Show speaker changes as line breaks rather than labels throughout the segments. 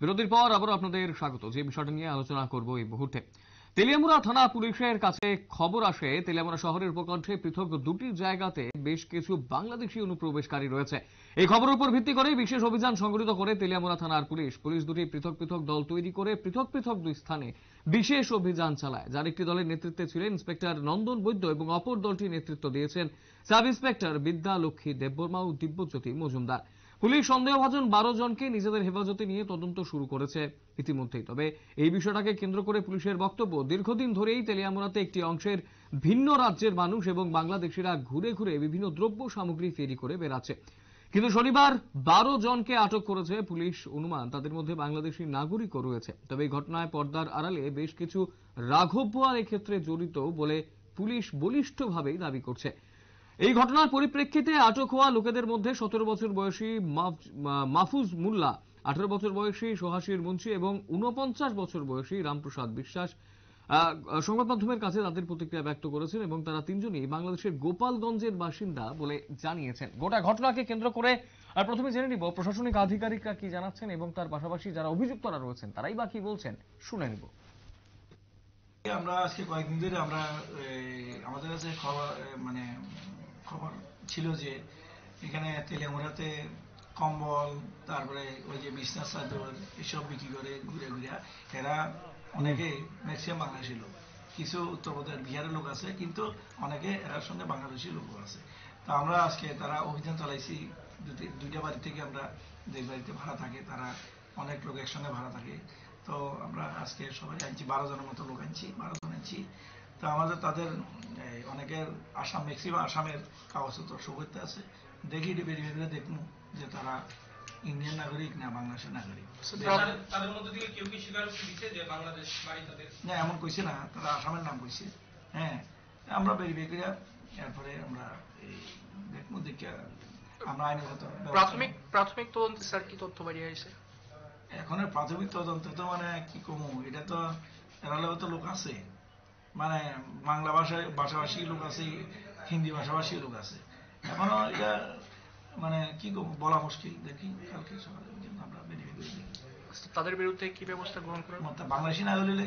বিরতির পর আবারও আপনাদের স্বাগত। যে বিষয়টা নিয়ে আলোচনা করব এই মুহূর্তে, তেলিয়ামুড়া থানা পুলিশের কাছে খবর আসে তেলিয়ামুড়া শহরের উপকণ্ঠে পৃথক দুটি জায়গাতে বেশ কিছু বাংলাদেশি অনুপ্রবেশকারী রয়েছে। এই খবরের উপর ভিত্তি করে বিশেষ অভিযান সংগঠিত করে তেলিয়ামুড়া থানার পুলিশ দুটি পৃথক পৃথক দল তৈরি করে পৃথক পৃথক দুই স্থানে বিশেষ অভিযান চালায়, যার একটি দলের নেতৃত্বে ছিলেন ইন্সপেক্টর নন্দন বৈদ্য এবং অপর দলটির নেতৃত্ব দিয়েছেন সাব ইন্সপেক্টর বিদ্যা লক্ষ্মী দেববর্মা ও দিব্যজ্যোতি মজুমদার। পুলিশ সন্দেহভাজন 12 জনকে নিজেদের হেফাজতে নিয়ে তদন্ত শুরু করেছে ইতিমধ্যেই। তবে এই বিষয়টাকে কেন্দ্র করে পুলিশের বক্তব্য, দীর্ঘদিন ধরেই তেলিয়ামুড়াতে একটি অংশের ভিন্ন রাজ্যের মানুষ এবং বাংলাদেশিরা ঘুরে ঘুরে বিভিন্ন দ্রব্য সামগ্রী ফেরি করে বেড়াচ্ছে। কিন্তু শনিবার 12 জনকে আটক করেছে পুলিশ। অনুমান তাদের মধ্যে বাংলাদেশি নাগরিকও রয়েছে। তবে এই ঘটনায় পর্দার আড়ালে বেশ কিছু রাঘব বোয়াল এক্ষেত্রে জড়িত বলে পুলিশ বলিষ্ঠভাবেই দাবি করছে। এই ঘটনার পরিপ্রেক্ষিতে আটক হওয়া লোকেদের মধ্যে 17 বছর বয়সী মাহফুজ মোল্লা, 18 বছর বয়সী সোহাসির মুন্সি এবং 49 বছর বয়সী রামপ্রসাদ বিশ্বাস সংবাদ মাধ্যমের কাছে তাদের প্রতিক্রিয়া ব্যক্ত করেছেন এবং তারা তিনজনই বাংলাদেশের গোপালগঞ্জের বাসিন্দা বলে জানিয়েছেন। গোটা ঘটনাকে কেন্দ্র করে প্রথমে জেনে নিব প্রশাসনিক আধিকারিকরা কি জানাচ্ছেন এবং তার পাশাপাশি যারা অভিযুক্তরা রয়েছেন তারাই বা কি বলছেন, শুনে নিব।
আমরা আজকে কয়েকদিন ধরে আমরা আমাদের কাছে খবর ছিল যে এখানে তেলিয়ামুড়াতে কম্বল, তারপরে ওই যে বিছনা চাদর এসব বিক্রি করে ঘুরে ঘুরে এরা অনেকে ম্যাক্সিমাম বাংলাদেশি লোক, কিছু উত্তরপ্রদেশ বিহারের লোক আছে, কিন্তু অনেকে এরার সঙ্গে বাংলাদেশি লোক আছে। তো আমরা আজকে তারা অভিযান চালাইছি দুইটা বাড়ি থেকে। আমরা যে বাড়িতে ভাড়া থাকে তারা অনেক লোক একসঙ্গে ভাড়া থাকে। তো আমরা আজকে সবাই আনছি, 12 জনের মতো লোক আনছি, 12 জন আনছি। তো আমাদের তাদের অনেকের আসাম, ম্যাক্সিমাম আসামের কাগজপত্র সুবিধা আছে। দেখি ভেরিফাই দেখবো যে তারা ইন্ডিয়ান নাগরিক না বাংলাদেশের নাগরিক।
তাদের মধ্যে থেকে কেউ কি স্বীকারোক্তি দিচ্ছে যে বাংলাদেশ বাড়ি তাদের?
না, এমন কইছে না, তারা আসামের নাম কইছে। হ্যাঁ, আমরা ভেরিফাই করি, এরপরে আমরা দেখবো, দেখে আমরা আইনগত
প্রাথমিক তদন্তে স্যার কি তথ্য বেরিয়ে আসে?
এখন প্রাথমিক তদন্ত তো কি কমু, এটা তো এরা তো লোক আছে, বাংলা ভাষাভাষী লোক আছে, হিন্দি ভাষাভাষী লোক আছে। এখনো এটা কি কমু বলা মুশকিল। দেখি কালকে সকালে আমরা বেরিয়ে দেখি
তাদের বিরুদ্ধে কি ব্যবস্থা গ্রহণ করেন।
বাংলাদেশি না হলে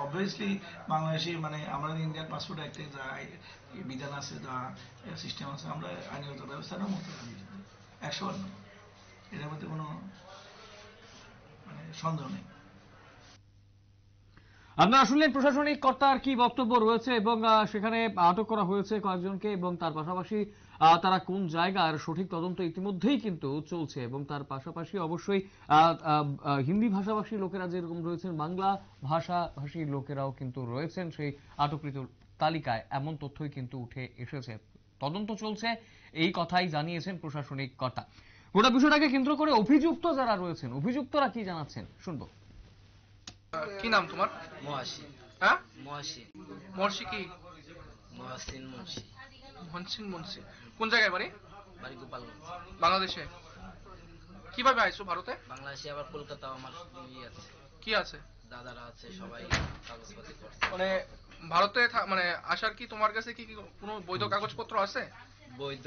অবভিয়াসলি বাংলাদেশি আমাদের ইন্ডিয়ান পাসপোর্ট অ্যাক্টে যা বিধান আছে, যা সিস্টেম আছে, আমরা আইনগত ব্যবস্থা নেব 100%। এটার মধ্যে কোনো সন্দেহ নেই।
আপনারা শুনলেন প্রশাসনিক কর্তার কি বক্তব্য রয়েছে এবং সেখানে আটক করা হয়েছে কয়েকজনকে এবং তার পাশাপাশি তারা কোন জায়গার সঠিক তদন্ত ইতিমধ্যেই কিন্তু চলছে এবং তার পাশাপাশি অবশ্যই হিন্দি ভাষাভাষী লোকেরা যেরকম রয়েছেন, বাংলা ভাষাভাষী লোকেরাও কিন্তু রয়েছেন সেই আটককৃত তালিকায়, এমন তথ্যই কিন্তু উঠে এসেছে। তদন্ত চলছে এই কথাই জানিয়েছেন প্রশাসনিক কর্তা। গোটা বিষয়টাকে কেন্দ্র করে অভিযুক্ত যারা রয়েছেন, অভিযুক্তরা কি জানাচ্ছেন শুনবো।
কি নাম তোমার?
মহাসিন।
হ্যাঁ,
মহাসিন।
মর্ষি কি?
মহাসিন মুন্সি।
মুন্সি। কোন জায়গায় বাড়ি?
বাড়ি গোপালগঞ্জ।
বাংলাদেশে। কিভাবে আইছো ভারতে?
বাংলাদেশে আবার কলকাতা আমার আছে।
কি আছে?
দাদারা আছে, সবাই কাগজপাতি করছে।
ভারতে আসার কি তোমার কাছে কি কোনো বৈধ কাগজপত্র আছে?
বৈধ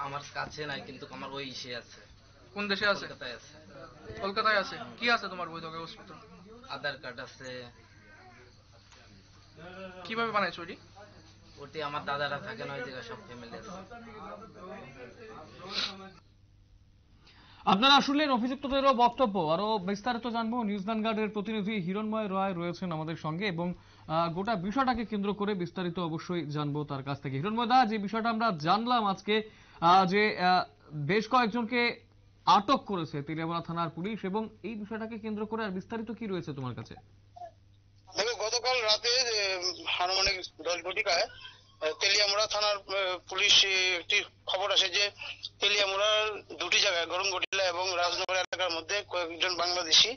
আমার কাছে নাই, কিন্তু আমার ওই ইসে আছে।
কোন দেশে আছে?
কলকাতায় আছে।
কলকাতায় আছে। কি আছে তোমার বৈধ কাগজপত্র?
আধার কার্ড আছে।
কিভাবে বানাইছো ওটি?
ওটি আমার দাদারা থাকে না, ওই জায়গায় সব ফ্যামিলি আছে।
আপনারা শুনলেন অভিযুক্তদেরও বক্তব্য। আরো বিস্তারিত জানবো, নিউজ ভ্যানগার্ডের প্রতিনিধি হিরণময় রায় রয়েছেন আমাদের সঙ্গে এবং গোটা বিষয়টাকে কেন্দ্র করে বিস্তারিত অবশ্যই জানবো তার কাছ থেকে। হিরণময় দা, যে বিষয়টা আমরা জানলাম আজকে যে বেশ কয়েকজনকে আটক করেছে তেলিয়ামুড়া থানার পুলিশ, এবং এই বিষয়টাকে কেন্দ্র করে আর বিস্তারিত কি রয়েছে তোমার কাছে?
দেখো, গতকাল রাতে আনুমানিক 10 ঘটিকায় তেলিয়ামুড়া থানার পুলিশ একটি খবর আসে যে তেলিয়ামুড়ার দুটি জায়গায় গরমগটিলা এবং রাজনগর এলাকার মধ্যে কয়েকজন বাংলাদেশি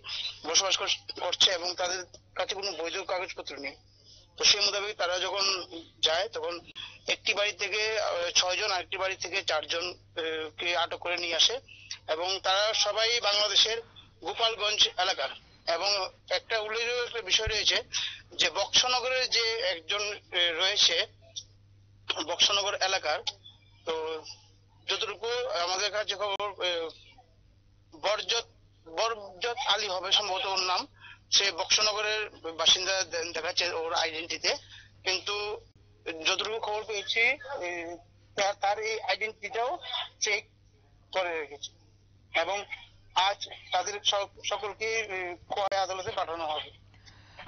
বসবাস করছে এবং তাদের কাছে কোনো বৈধ কাগজপত্র নেই। তো সেই মোতাবেক তারা যখন যায় তখন একটি বাড়ি থেকে 6 জন, আরেকটি বাড়ি থেকে 4 জন কে আটক করে নিয়ে আসে এবং তারা সবাই বাংলাদেশের গোপালগঞ্জ এলাকার। এবং একটা উল্লেখযোগ্য একটা বিষয় রয়েছে যে বক্সনগরের যে একজন রয়েছে বক্সনগর এলাকার, তো যতটুকু আমাদের কাছে খবর বরজত বরজত আলী হবে সম্ভবত ওর নাম। সে বক্সনগরের বাসিন্দা দেখাচ্ছে ওর আইডেন্টিতে, কিন্তু যতটুকু খবর পেয়েছি তার এই আইডেন্টিটাও চেক করে রেখেছে এবং আজ তাদের সকলকে খোয়াই আদালতে পাঠানো হবে।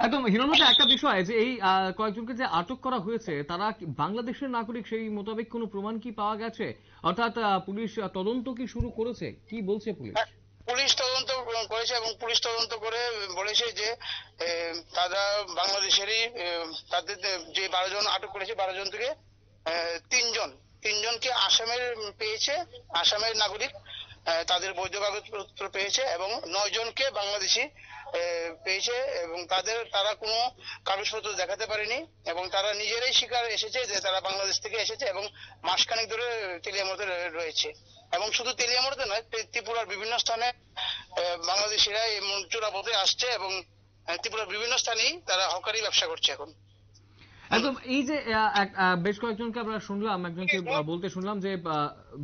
একদম হিরণমতে একটা বিষয় যে এই কয়েকজনকে যে আটক করা হয়েছে তারা বাংলাদেশের নাগরিক, সেই মোতাবেক কোনো প্রমাণ কি পাওয়া গেছে? অর্থাৎ পুলিশ তদন্ত কি শুরু করেছে? কি বলছে পুলিশ?
পুলিশ তদন্ত করেছে এবং পুলিশ তদন্ত করে বলেছে যে তারা বাংলাদেশেরই, তাদের যে 12 জন আটক করেছে 12 জন থেকে তিনজনকে আসামের পেয়েছে, আসামের নাগরিক, তাদের বৈধ কাগজপত্র পেয়েছে এবং 9 জনকে বাংলাদেশি পেয়েছে এবং তারা কোনো কাগজপত্র দেখাতে পারেনি এবং তারা নিজেরাই স্বীকার এসেছে যে তারা বাংলাদেশ থেকে এসেছে এবং মাসখানেক ধরে তেলিয়ামুড়াতে রয়েছে। এবং শুধু তেলিয়ামুড়াতে নয়, ত্রিপুরার বিভিন্ন স্থানে বাংলাদেশিরা এই চোরাপথে আসছে এবং ত্রিপুরার বিভিন্ন স্থানেই তারা হকারি ব্যবসা করছে এখন।
একদম। এই যে বেশ কয়েকজনকে আমরা শুনলাম, একজনকে বলতে শুনলাম যে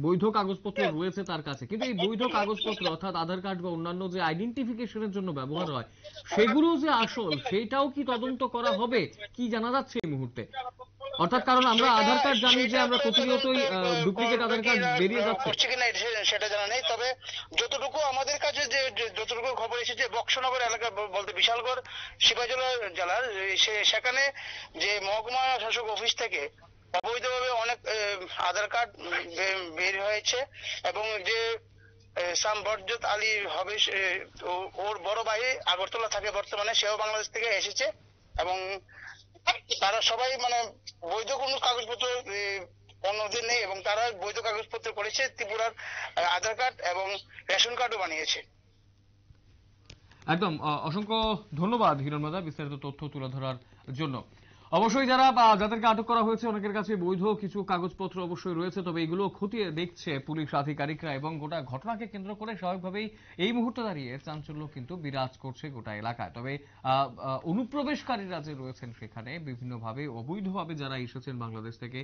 বৈধ কাগজপত্র রয়েছে তার কাছে, কিন্তু এই বৈধ কাগজপত্র অর্থাৎ আধার কার্ড বা অন্যান্য যে আইডেন্টিফিকেশনের জন্য ব্যবহার হয় সেগুলো যে আসল, সেটাও কি তদন্ত করা হবে? কি জানা যাচ্ছে এই মুহূর্তে? অর্থাৎ কারণ আমরা আধার কার্ড জানি যে আমরা প্রতিনিয়তই ডুপ্লিকেট আধার কার্ড বেরিয়ে যাচ্ছে
সেটা জানা নেই, তবে যতটুকু আমাদের কাছে যে যতটুকু খবর এসেছে বক্সনগর এলাকা বলতে বিশালগড় সিপাহীজলা জেলার সেখানে যে মহকুমা শাসক অফিস থেকে অবৈধভাবে অনেক আধার কার্ড বের হয়েছে এবং যে সাম বরজত আলী হবে ওর বড় ভাই আগরতলা থাকে বর্তমানে, সেও বাংলাদেশ থেকে এসেছে এবং তারা সবাই মানে বৈধ কোনো কাগজপত্র অন্যদের নেই এবং তারা বৈধ কাগজপত্র করেছে, ত্রিপুরার আধার কার্ড এবং রেশন কার্ডও বানিয়েছে।
একদম। অসংখ্য ধন্যবাদ হিরণমদা বিস্তারিত তথ্য তুলে ধরার জন্য। অবশ্যই যাদেরকে আটক করা হয়েছে অনেকের কাছে বৈধ কিছু কাগজপত্র অবশ্যই রয়েছে, তবে এগুলো খতিয়ে দেখছে পুলিশ আধিকারিকরা এবং গোটা ঘটনাকে কেন্দ্র করে স্বাভাবিকভাবেই এই মুহূর্তে দাঁড়িয়ে চাঞ্চল্য কিন্তু বিরাজ করছে গোটা এলাকায়। তবে অনুপ্রবেশকারীরা যে রয়েছেন সেখানে বিভিন্নভাবে অবৈধভাবে যারা এসেছেন বাংলাদেশ থেকে,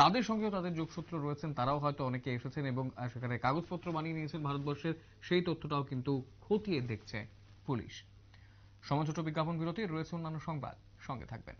তাদের সঙ্গেও তাদের যোগসূত্র রয়েছেন, তারাও হয়তো অনেকে এসেছেন এবং সেখানে কাগজপত্র বানিয়ে নিয়েছেন ভারতবর্ষের, সেই তথ্যটাও কিন্তু খতিয়ে দেখছে পুলিশ। সময় ছোট বিজ্ঞাপন বিরতি, রয়েছে অন্যান্য সংবাদ, সঙ্গে থাকবেন।